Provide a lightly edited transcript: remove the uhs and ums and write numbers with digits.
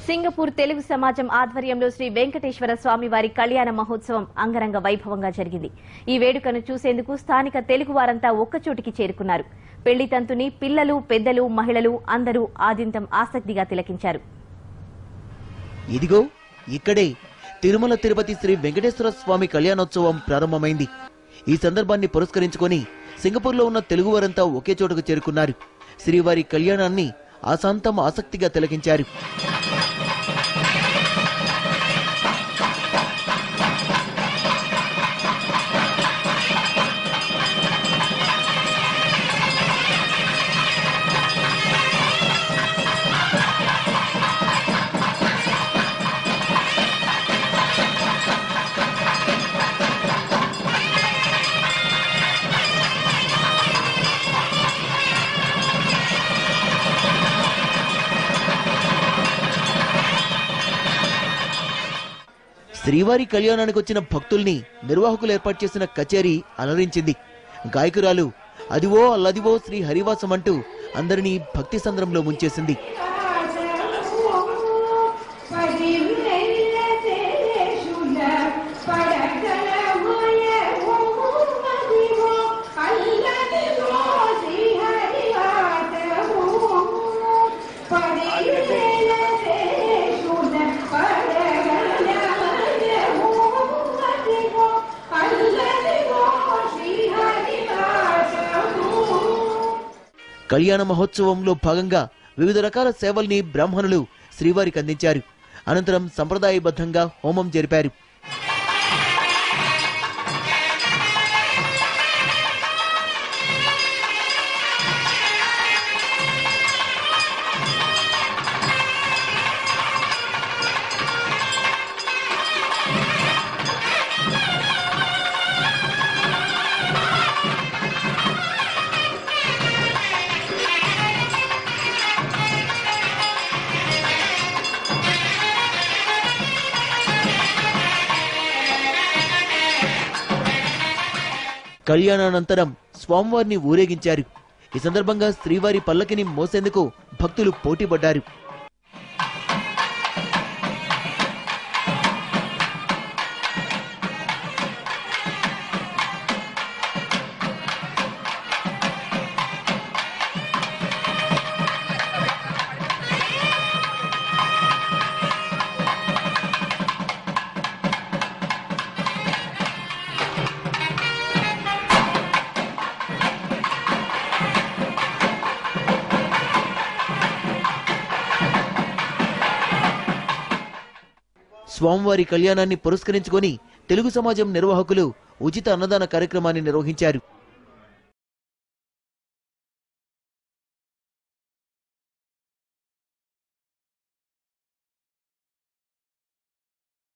Singapore Telugu సమాజం ఆధ్వర్యంలో శ్రీ వెంకటేశ్వర స్వామి వారి కళ్యాణ మహోత్సవం అంగరంగ వైభవంగా జరిగింది. ఈ వేడుకను చూసేందుకు స్థానిక తెలుగు వారంతా ఒక్కచోటికి చేరుకున్నారు. పెళ్లి తంతుని పిల్లలు, పెద్దలు, మహిళలు అందరూ ఆద్యంతం ఆసక్తిగా తిలకించారు. ఇదిగో ఇక్కడే తిరుమల తిరుపతి శ్రీ వెంకటేశ్వర స్వామి కళ్యాణోత్సవం ప్రారంభమైంది. ఈ సందర్భాన్ని పురస్కరించుకొని సింగపూర్లో ఉన్న తెలుగు వారంతా ఒకే చోటుకు చేరుకున్నారు. శ్రీవారి కళ్యాణాన్ని ఆశాంతం ఆసక్తిగా తిలకించారు. శ్రీవారి కళ్యాణానికి వచ్చిన భక్తుల్ని నిర్వాహకులు ఏర్పాటు చేసిన కచేరీ అలరించింది. గాయకురాలు అదివో అల్లదివో శ్రీ హరివాసం అంటూ అందరినీ భక్తి సంద్రంలో ముంచేసింది. కళ్యాణ మహోత్సవంలో భాగంగా వివిధ రకాల సేవల్ని బ్రాహ్మణులు శ్రీవారికి అందించారు. అనంతరం సంప్రదాయబద్ధంగా హోమం జరిపారు. కళ్యాణానంతరం స్వామివారిని ఊరేగించారు. ఈ సందర్భంగా శ్రీవారి పల్లకిని మోసేందుకు భక్తులు పోటీపడ్డారు. స్వామివారి కళ్యాణాన్ని పురస్కరించుకొని తెలుగు సమాజం నిర్వాహకులు ఉచిత అన్నదాన కార్యక్రమాన్ని నిర్వహించారు.